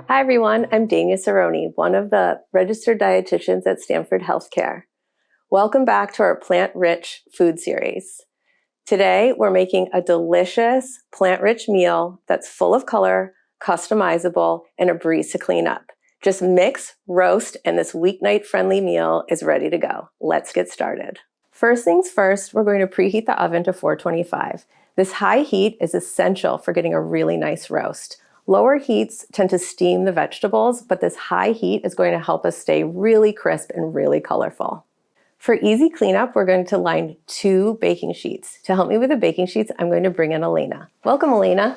Hi everyone, I'm Dania Saarony, one of the registered dietitians at Stanford Healthcare. Welcome back to our plant-rich food series. Today, we're making a delicious plant-rich meal that's full of color, customizable, and a breeze to clean up. Just mix, roast, and this weeknight-friendly meal is ready to go. Let's get started. First things first, we're going to preheat the oven to 425. This high heat is essential for getting a really nice roast. Lower heats tend to steam the vegetables, but this high heat is going to help us stay really crisp and really colorful. For easy cleanup, we're going to line 2 baking sheets. To help me with the baking sheets, I'm going to bring in Elena. Welcome, Elena.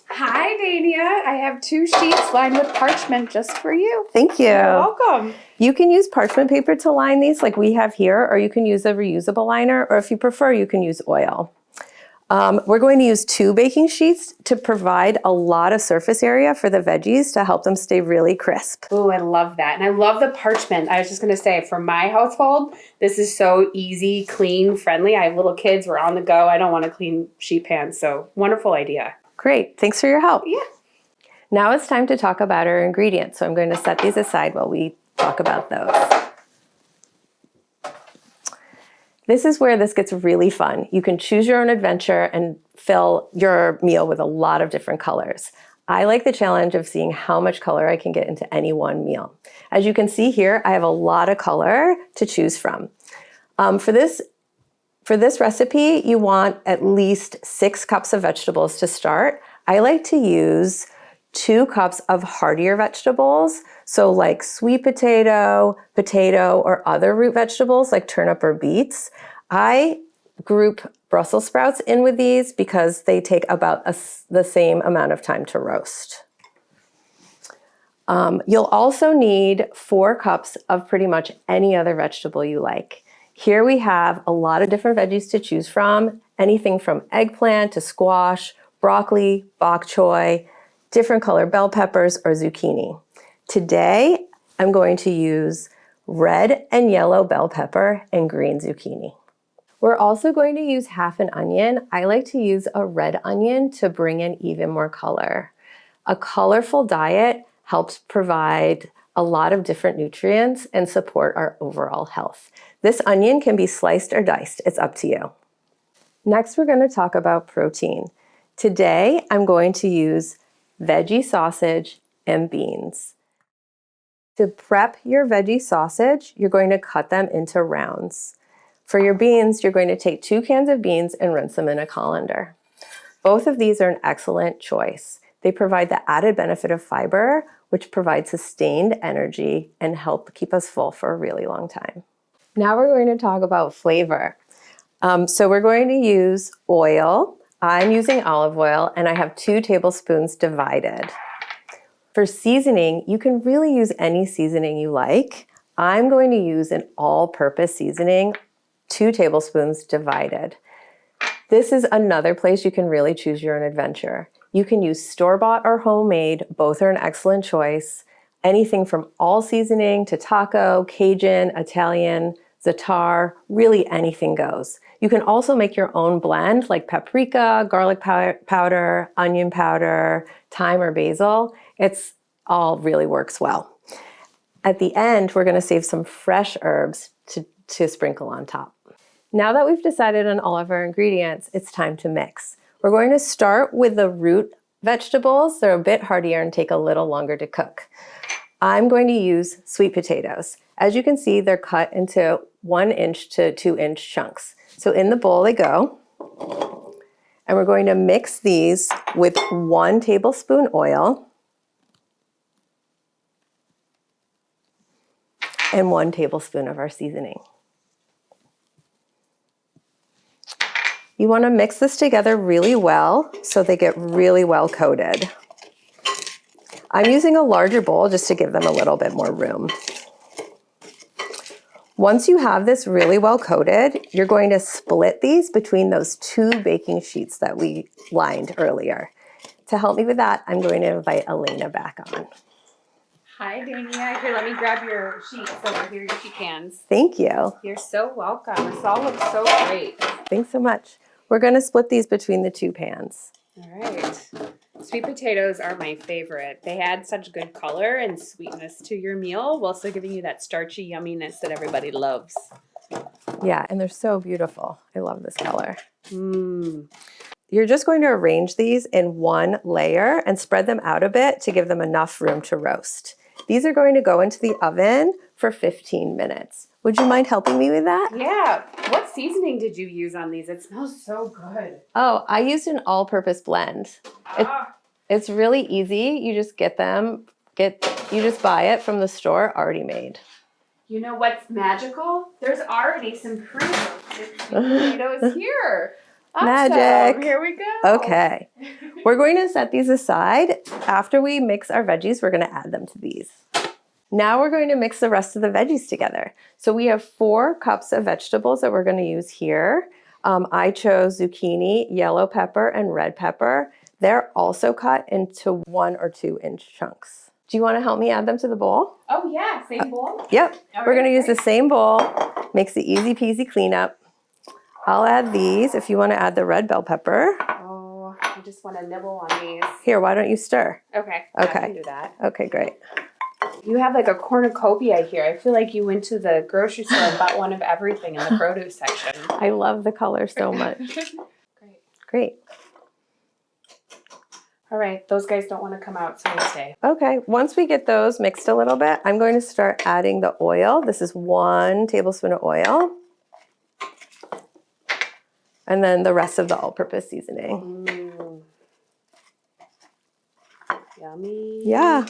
Hi, Dania. I have 2 sheets lined with parchment just for you. Thank you. You're welcome. You can use parchment paper to line these like we have here, or you can use a reusable liner, or if you prefer, you can use oil. We're going to use 2 baking sheets to provide a lot of surface area for the veggies to help them stay really crisp. Oh, I love that. And I love the parchment. I was just going to say, for my household, this is so easy, clean, friendly. I have little kids. We're on the go. I don't want to clean sheet pans. So wonderful idea. Great. Thanks for your help. Yeah. Now it's time to talk about our ingredients. So I'm going to set these aside while we talk about those. This is where this gets really fun. You can choose your own adventure and fill your meal with a lot of different colors. I like the challenge of seeing how much color I can get into any one meal. As you can see here, I have a lot of color to choose from. For this recipe, you want at least 6 cups of vegetables to start. I like to use 2 cups of heartier vegetables, so like sweet potato, or other root vegetables like turnip or beets. I group Brussels sprouts in with these because they take about the same amount of time to roast. You'll also need 4 cups of pretty much any other vegetable you like. Here we have a lot of different veggies to choose from, anything from eggplant to squash, broccoli, bok choy, different color bell peppers, or zucchini. Today, I'm going to use red and yellow bell pepper and green zucchini. We're also going to use half an onion. I like to use a red onion to bring in even more color. A colorful diet helps provide a lot of different nutrients and support our overall health. This onion can be sliced or diced. It's up to you. Next, we're going to talk about protein. Today, I'm going to use veggie sausage and beans. To prep your veggie sausage, you're going to cut them into rounds. For your beans, you're going to take 2 cans of beans and rinse them in a colander. Both of these are an excellent choice. They provide the added benefit of fiber, which provides sustained energy and help keep us full for a really long time. Now we're going to talk about flavor. So we're going to use oil. I'm using olive oil, and I have 2 tablespoons divided. For seasoning, you can really use any seasoning you like. I'm going to use an all-purpose seasoning, 2 tablespoons divided. This is another place you can really choose your own adventure. You can use store-bought or homemade. Both are an excellent choice. Anything from all seasoning to taco, Cajun, Italian, za'atar, really anything goes. You can also make your own blend like paprika, garlic powder, onion powder, thyme or basil. It's all really works well. At the end, we're going to save some fresh herbs to sprinkle on top. Now that we've decided on all of our ingredients, it's time to mix. We're going to start with the root vegetables. They're a bit heartier and take a little longer to cook. I'm going to use sweet potatoes. As you can see, they're cut into 1-inch to 2-inch chunks. So in the bowl they go. And we're going to mix these with 1 tablespoon oil and 1 tablespoon of our seasoning. You want to mix this together really well so they get really well coated. I'm using a larger bowl just to give them a little bit more room. Once you have this really well coated, you're going to split these between those 2 baking sheets that we lined earlier. To help me with that, I'm going to invite Elena back on. Hi, Dania. Here, let me grab your sheets over here, your sheet pans. Thank you. You're so welcome. This all looks so great. Thanks so much. We're going to split these between the 2 pans. All right. Sweet potatoes are my favorite. They add such good color and sweetness to your meal while still giving you that starchy yumminess that everybody loves. Yeah, and they're so beautiful. I love this color. Mmm. You're just going to arrange these in one layer and spread them out a bit to give them enough room to roast. These are going to go into the oven for 15 minutes. Would you mind helping me with that? Yeah. What seasoning did you use on these? It smells so good. Oh, I used an all-purpose blend. It's really easy. You just you just buy it from the store already made. You know what's magical? There's already some pre-roasted potatoes here. Awesome. Magic. Here we go. Okay. We're going to set these aside. After we mix our veggies, we're going to add them to these. Now we're going to mix the rest of the veggies together. So we have 4 cups of vegetables that we're going to use here. I chose zucchini, yellow pepper, and red pepper. They're also cut into 1 or 2 inch chunks. Do you want to help me add them to the bowl? Oh yeah, same bowl? Yep. We're going to use the same bowl. Makes it easy peasy cleanup. I'll add these if you want to add the red bell pepper. Oh, I just want to nibble on these. Here, why don't you stir? Okay. Okay. I can do that. Okay, great. You have like a cornucopia here. I feel like you went to the grocery store and bought one of everything in the produce section. I love the color so much. Great. Great. All right. Those guys don't want to come out, so they stay. Okay, once we get those mixed a little bit, I'm going to start adding the oil. This is 1 tablespoon of oil. And then the rest of the all-purpose seasoning. Mm. Yummy. Yeah.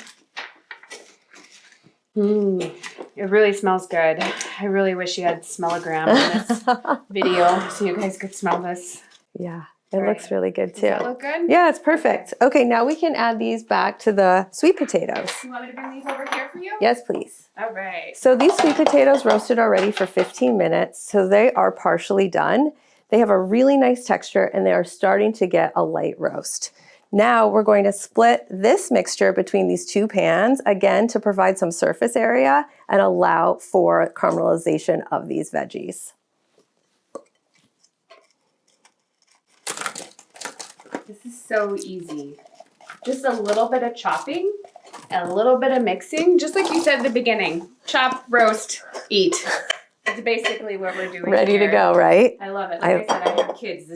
It really smells good. I really wish you had smellogram in this video so you guys could smell this. Yeah, it looks really good too. Does that look good? Yeah, it's perfect. Okay, now we can add these back to the sweet potatoes. You want me to bring these over here for you? Yes, please. All right. So these sweet potatoes roasted already for 15 minutes, so they are partially done. They have a really nice texture and they are starting to get a light roast. Now we're going to split this mixture between these 2 pans, again, to provide some surface area and allow for caramelization of these veggies. This is so easy. Just a little bit of chopping, a little bit of mixing, just like you said at the beginning. Chop, roast, eat. That's basically what we're doing. Ready here. to go, right? I love it. Like I said, I have kids.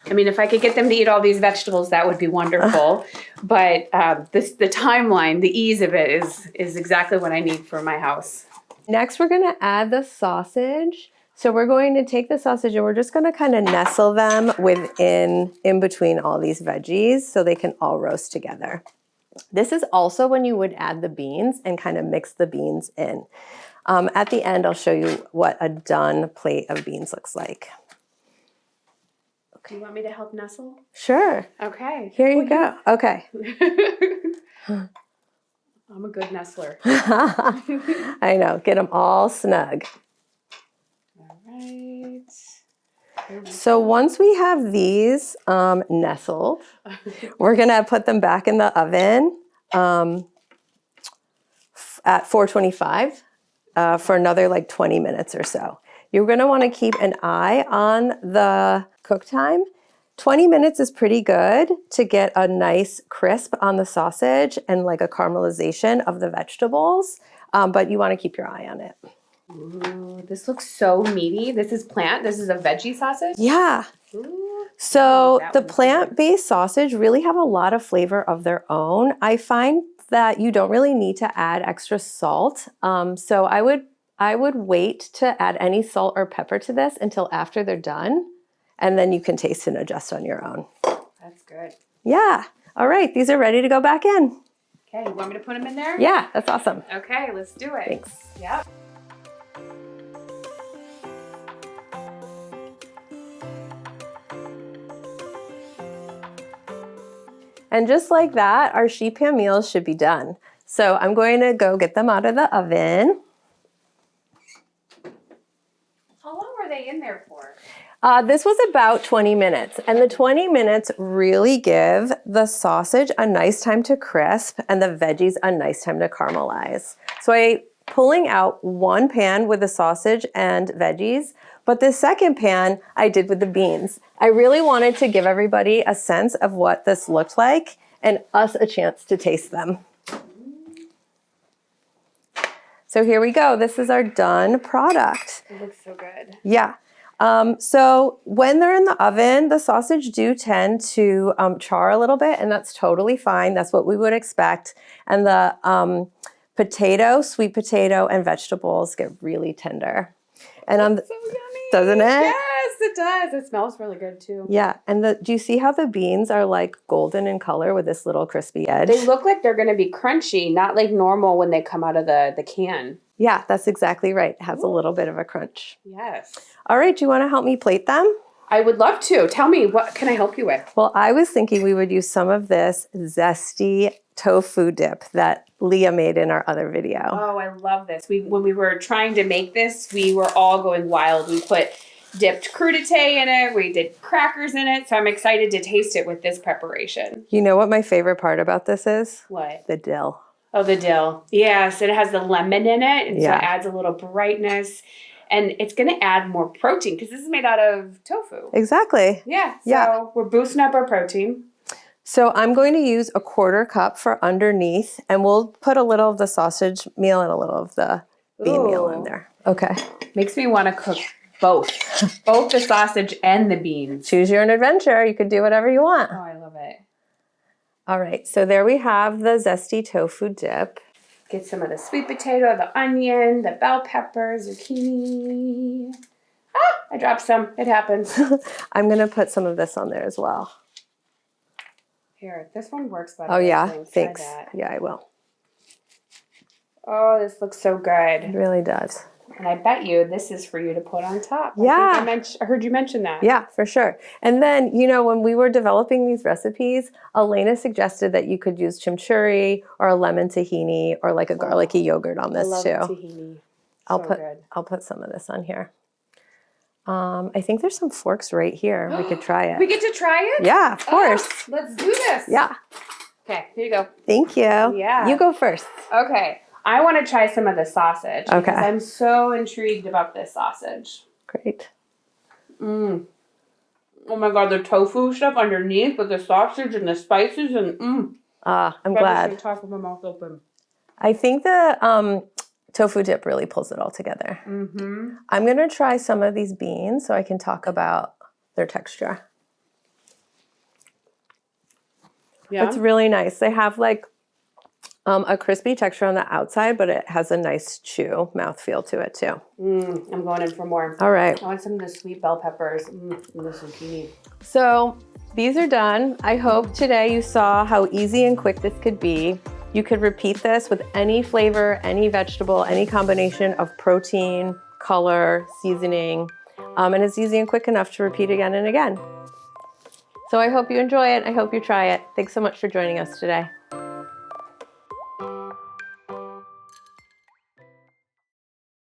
If I could get them to eat all these vegetables, that would be wonderful. But the timeline, the ease of it is exactly what I need for my house. Next, we're going to add the sausage. So we're going to take the sausage and we're just going to kind of nestle them in between all these veggies so they can all roast together. This is also when you would add the beans and kind of mix the beans in. At the end, I'll show you what a done plate of beans looks like. Do you want me to help nestle? Sure. Okay. Here you go. Okay. I'm a good nestler. I know. Get them all snug. All right. So once we have these nestled, we're going to put them back in the oven at 425 for another like 20 minutes or so. You're going to want to keep an eye on the cook time. 20 minutes is pretty good to get a nice crisp on the sausage and like a caramelization of the vegetables, but you want to keep your eye on it. Ooh, this looks so meaty. This is a veggie sausage? Yeah. Ooh. So That the one's plant-based sausage really have a lot of flavor of their own. I find that you don't really need to add extra salt. So I would wait to add any salt or pepper to this until after they're done, and then you can taste and adjust on your own. That's good. Yeah. All right. These are ready to go back in. Okay, you want me to put them in there? Yeah, that's awesome. Okay, let's do it. Thanks. Yep. And just like that, our sheet pan meals should be done. So I'm going to go get them out of the oven. How long were they in there for? This was about 20 minutes, and the 20 minutes really give the sausage a nice time to crisp and the veggies a nice time to caramelize. So I pulling out one pan with the sausage and veggies, but the second pan I did with the beans. I really wanted to give everybody a sense of what this looked like and us a chance to taste them. So here we go. This is our done product. It looks so good. Yeah. So when they're in the oven, the sausage do tend to char a little bit, and that's totally fine. That's what we would expect. And the potato, sweet potato, and vegetables get really tender. And on the, So yummy. doesn't it? Yes, it does. It smells really good too. Yeah. And do you see how the beans are like golden in color with this little crispy edge? They look like they're going to be crunchy, not like normal when they come out of the can. Yeah, that's exactly right. It has a little bit of a crunch. Yes. All right. Do you want to help me plate them? I would love to. Tell me, what can I help you with? Well, I was thinking we would use some of this zesty tofu dip that Leah made in our other video. Oh, I love this. When we were trying to make this, we were all going wild. We put dipped crudité in it. We did crackers in it. So I'm excited to taste it with this preparation. You know what my favorite part about this is? What? The dill. Oh, the dill. Yes, it has the lemon in it. And so Yeah. it adds a little brightness. And it's going to add more protein because this is made out of tofu. Exactly. Yeah. So Yeah. we're boosting up our protein. So I'm going to use a 1/4 cup for underneath, and we'll put a little of the sausage meal and a little of the bean meal in Ooh. there. Okay. Makes me want to cook both the sausage and the beans. Choose your own adventure. You could do whatever you want. Oh, I love it. All right. So there we have the zesty tofu dip. Get some of the sweet potato, the onion, the bell pepper, zucchini. Ah, I dropped some. It happens. I'm going to put some of this on there as well. Here, this one works better. Oh, yeah. I think. Try Thanks. that. Yeah, I will. Oh, this looks so It good. really does. And I bet you this is for you to put on top. Yeah. I heard you mention that. Yeah, for sure. And then, you know, when we were developing these recipes, Elena suggested that you could use chimichurri or a lemon tahini or like a garlicky yogurt on I this love too. tahini. I'll So put good. I'll put some of this on here. I think there's some forks right here. We could try it. We get to try it? Yeah, of course. Oh, let's do this. Yeah. Okay, here you go. Thank you. Yeah. You go first. Okay. I want to try some of the sausage. Okay. Because I'm so intrigued about this sausage. Great. Oh my God, the tofu stuff underneath with the sausage and the spices and I'm glad. Talk with my mouth open. I think the tofu dip really pulls it all together. Mm-hmm. I'm going to try some of these beans so I can talk about their texture. Yeah. It's really nice. They have like a crispy texture on the outside, but it has a nice chew mouthfeel to it too. I'm going in for more. All right. I want some of the sweet bell peppers and the zucchini. So these are done. I hope today you saw how easy and quick this could be. You could repeat this with any flavor, any vegetable, any combination of protein, color, seasoning, and it's easy and quick enough to repeat again and again. So I hope you enjoy it. I hope you try it. Thanks so much for joining us today.